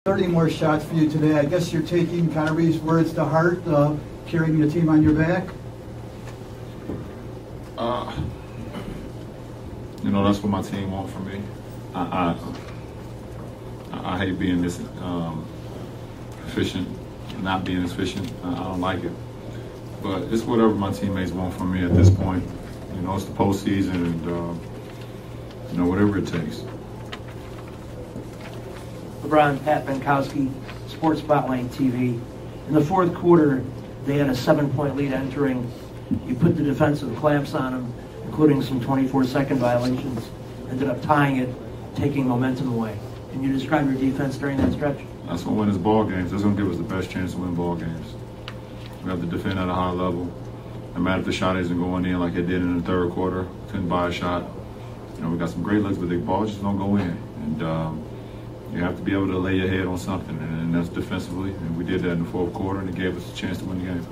30 more shots for you today. I guess you're taking Kyrie's words to heart, carrying the team on your back? You know, that's what my team wants from me. I hate being this efficient, not being as efficient. I don't like it. But it's whatever my teammates want from me at this point. You know, it's the postseason, and you know, whatever it takes. LeBron, Pat Benkowski, Sports Spotlight TV. In the fourth quarter, they had a 7-point lead entering. You put the defensive clamps on them, including some 24-second violations. Ended up tying it, taking momentum away. Can you describe your defense during that stretch? That's going to win us ball games. That's going to give us the best chance to win ball games. We have to defend at a high level. No matter if the shot isn't going in like it did in the third quarter, couldn't buy a shot. You know, we got some great looks, but the ball just don't go in. And you have to be able to lay your head on something, and that's defensively. And we did that in the fourth quarter, and it gave us a chance to win the game.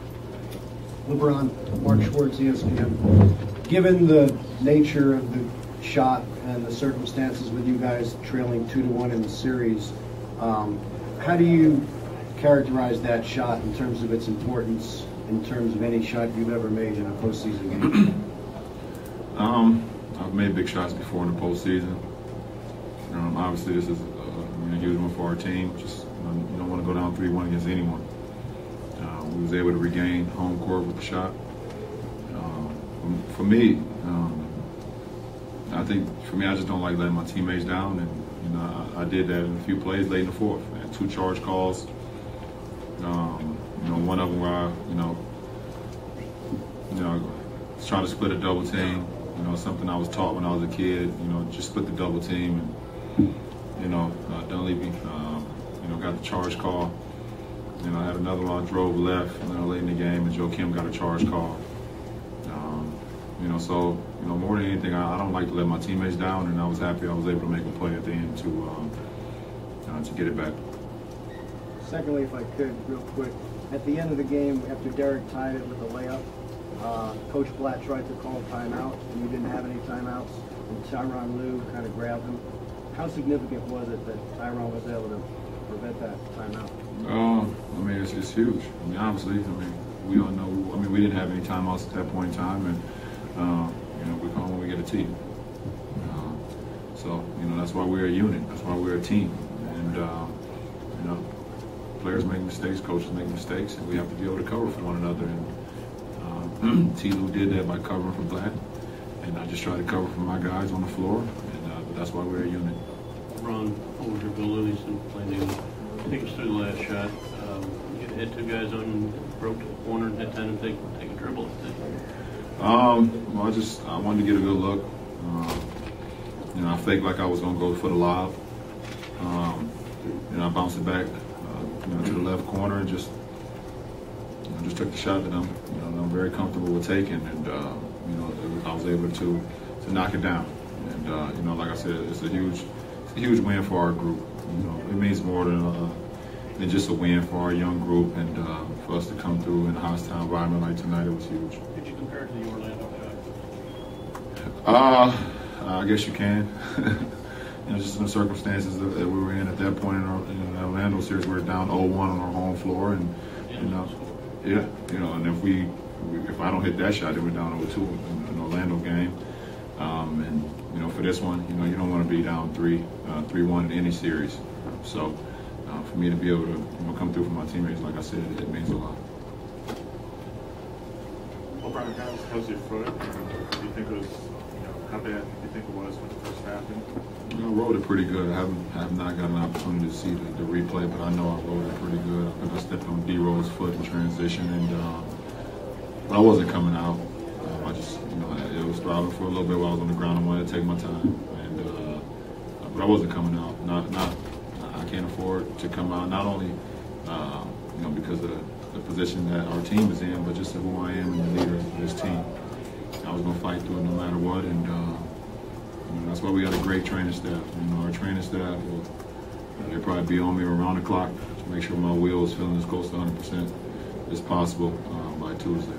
LeBron, Mark Schwartz, ESPN. Given the nature of the shot and the circumstances with you guys trailing 2-1 in the series, how do you characterize that shot in terms of its importance, in terms of any shot you've ever made in a postseason game? I've made big shots before in the postseason. Obviously, this is a huge one for our team. Just you don't want to go down 3-1 against anyone. We was able to regain home court with the shot. For me, I think I just don't like letting my teammates down, and you know, I did that in a few plays late in the fourth. I had 2 charge calls. You know, one of them where I, was trying to split a double team. You know, something I was taught when I was a kid. You know, just split the double team, and Dunleavy, got the charge call. You know, I had another one I drove left, late in the game, and Joe Kim got a charge call. More than anything, I don't like to let my teammates down, and I was happy I was able to make a play at the end to get it back. Secondly, if I could, real quick, at the end of the game, after Derek tied it with a layup, Coach Blatt tried to call a timeout, and you didn't have any timeouts, and Tyronn Lue kind of grabbed him. How significant was it that Tyronn was able to prevent that timeout? It's huge. Obviously, we all know. We didn't have any timeouts at that point in time, and we come when we get a team. That's why we're a unit. That's why we're a team. And players make mistakes, coaches make mistakes, and we have to be able to cover for one another. And T. Lue did that by covering for Blatt, and I just tried to cover for my guys on the floor. And that's why we're a unit. LeBron, what was your abilities in playing? Take us through the last shot. You had 2 guys on, broke to the corner, and had time to take a dribble. I wanted to get a good look. I faked like I was going to go for the lob. I bounced it back, to the left corner and just took the shot that I'm very comfortable with taking, and I was able to knock it down. And like I said, it's a huge win for our group. It means more than just a win for our young group, and for us to come through in a hostile environment like tonight, it was huge. Could you compare it to the Orlando shot? I guess you can. Just in the circumstances that we were in at that point in the Orlando series, we were down 0-1 on our home floor, and and if I don't hit that shot, then we're down 0-2 in an Orlando game. For this one, you don't want to be down 3-1 in any series. So for me to be able to come through for my teammates, like I said, it means a lot. Well, Brian, how's your foot? Do you think it was, how bad do you think it was when it first happened? I rode it pretty good. I have not got an opportunity to see the replay, but I know I rode it pretty good. I think I stepped on D-Rose's foot in transition, but I wasn't coming out. I just, it was throbbing for a little bit while I was on the ground. I wanted to take my time, but I wasn't coming out. I can't afford to come out, not only because of the position that our team is in, but just who I am and the leader of this team. I was going to fight through it no matter what, and that's why we got a great training staff. Our training staff they'll probably be on me around the clock to make sure my wheel is feeling as close to 100% as possible by Tuesday.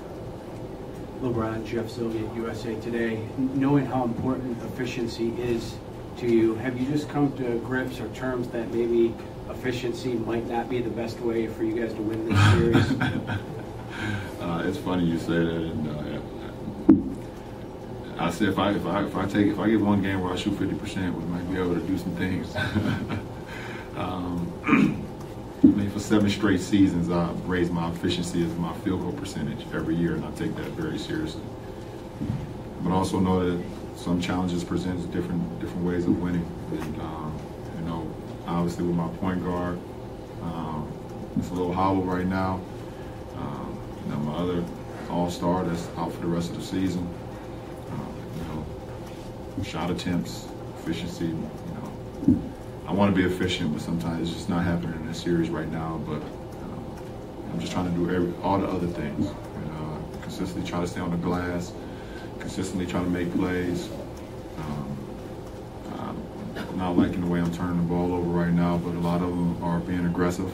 LeBron, Jeff Sylvia, USA Today. Knowing how important efficiency is to you, have you just come to grips or terms that maybe efficiency might not be the best way for you guys to win this series? It's funny you say that, and I said if I get one game where I shoot 50%, we might be able to do some things. I mean, for 7 straight seasons, I've raised my efficiency as my field goal percentage every year, and I take that very seriously. But I also know that some challenges present different ways of winning. And, you know, obviously with my point guard, it's a little hollow right now. You know, my other all-star that's out for the rest of the season. You know, shot attempts, efficiency. You know, I want to be efficient, but sometimes it's just not happening in this series right now. But I'm just trying to do all the other things. And, consistently try to stay on the glass. Consistently trying to make plays. I'm not liking the way I'm turning the ball over right now, but a lot of them are being aggressive.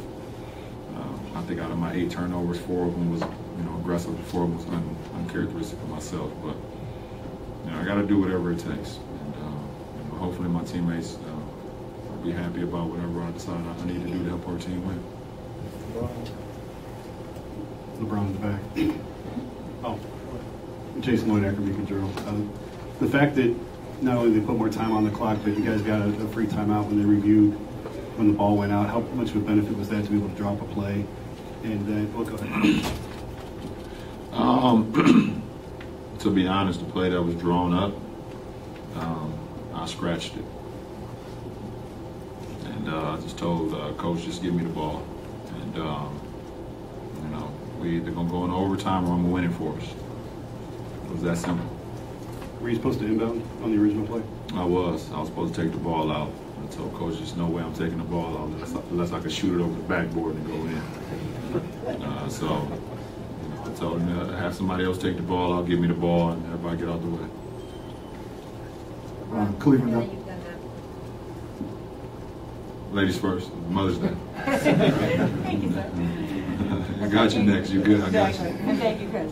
I think out of my 8 turnovers, 4 of them was, you know, aggressive. 4 of them was uncharacteristic of myself. But you know, I got to do whatever it takes, and you know, hopefully my teammates will be happy about whatever I decide I need to do to help our team win. LeBron in the back. Oh. Jason Lloyd, Academic Journal. The fact that not only they put more time on the clock, but you guys got a free timeout when they reviewed when the ball went out, how much of a benefit was that to be able to drop a play? And we'll go ahead. To be honest, the play that was drawn up, I scratched it. And I just told Coach, just give me the ball. And, you know, we either going to go in overtime or I'm going to win it for us. It was that simple. Were you supposed to inbound on the original play? I was supposed to take the ball out. I told Coach, there's no way I'm taking the ball out unless I could shoot it over the backboard and go in. So you know, I told him to have somebody else take the ball out, give me the ball, and everybody get out the way. Cleveland up. Ladies first, Mother's Day. Thank you, sir. I got you next. You good? I got you. And thank you, Chris.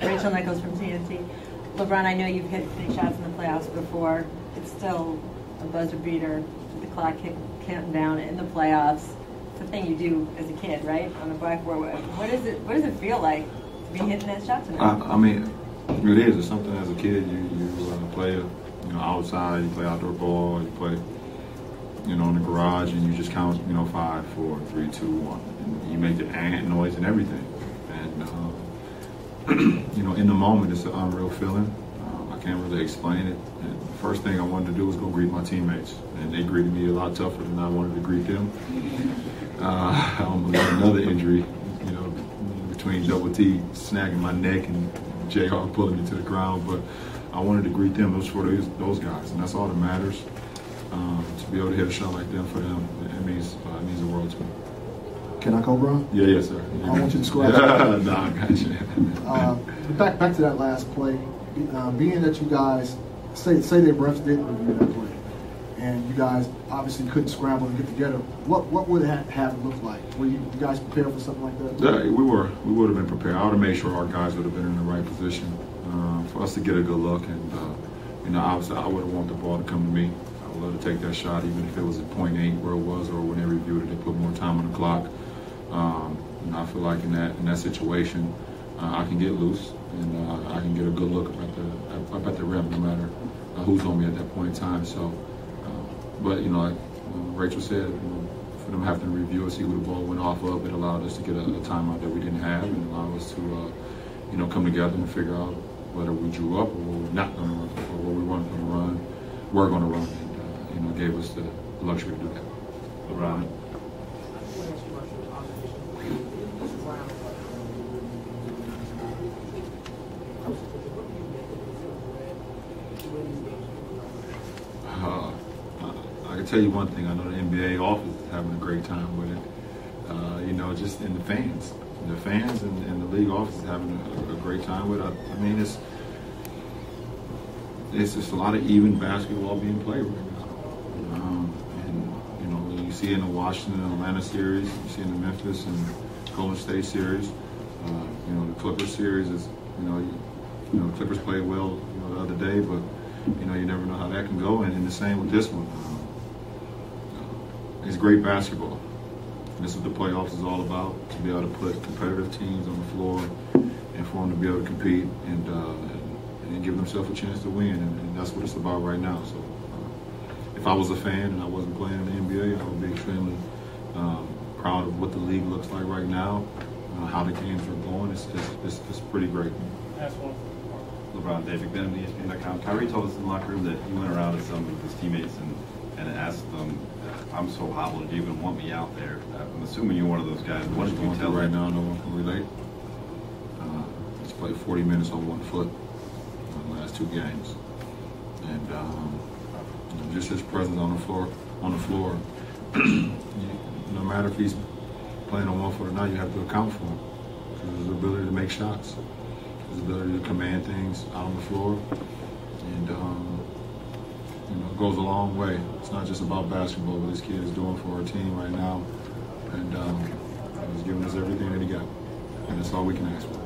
Rachel Nichols from TNT. LeBron, I know you've hit big shots in the playoffs before. It's still a buzzer beater with the clock counting down in the playoffs. It's a thing you do as a kid, right? On the blackboard. What does it feel like to be hitting that shot tonight? I mean, it is. It's something as a kid you play, you know, outside. You play outdoor ball. You play, you know, in the garage, and you just count, you know, 5, 4, 3, 2, 1, and you make the ant noise and everything. And you know, in the moment, it's an unreal feeling. I can't really explain it. And the first thing I wanted to do was go greet my teammates, and they greeted me a lot tougher than I wanted to greet them. I almost had another injury, you know, between Double T snagging my neck and J-Hawk pulling me to the ground. But I wanted to greet them. Those for those guys, and that's all that matters. To be able to hit a shot like that for them, it means the world to me. Can I go, bro? Yeah, yes, sir. I want you to scratch. No, I got you. Back to that last play. Being that you guys say their refs didn't review that play, and you guys obviously couldn't scramble and get together. What would it have looked like? Were you guys prepared for something like that? Yeah, we were. We would have been prepared. I would have made sure our guys would have been in the right position for us to get a good look. And you know, obviously, I would have wanted the ball to come to me. I would love to take that shot, even if it was at .8 where it was, or when they reviewed it, they put more time on the clock. And I feel like in that situation, I can get loose and I can get a good look up at the rim, no matter who's on me at that point in time. So, but you know, like Rachel said, you know, for them having to review and see who the ball went off of, it allowed us to get a timeout that we didn't have, and allowed us to, you know, come together and figure out whether we drew up or we're not going to run, or what we weren't going to run, we're going to run, and you know, gave us the luxury to do that. LeBron. I can tell you one thing. I know the NBA office is having a great time with it. You know, just in the fans and the league office is having a great time with it. I mean, it's just a lot of even basketball being played right now. And you know, you see it in the Washington and Atlanta series, you see it in the Memphis and Golden State series. You know, the Clippers series is, you know, the Clippers played well, you know, the other day, but you know, you never know how that can go. And the same with this one. it's great basketball. This is what the playoffs is all about, to be able to put competitive teams on the floor and for them to be able to compete and give themselves a chance to win, and that's what it's about right now. So if I was a fan and I wasn't playing in the NBA, I would be extremely proud of what the league looks like right now, how the games are going. It's pretty great. LeBron, David Benham, ESPN.com. Kyrie told us in the locker room that he went around to some of his teammates and asked them, "I'm so hobbled, do you even want me out there?" I'm assuming you're one of those guys. What did you tell right him? now? No one can relate. He's played 40 minutes on 1 foot in the last 2 games, and you know, just his presence on the floor. No matter if he's playing on 1 foot or not, you have to account for him because his ability to make shots, his ability to command things out on the floor, and you know, it goes a long way. It's not just about basketball, what this kid is doing for our team right now, and he's giving us everything that he got, and that's all we can ask for.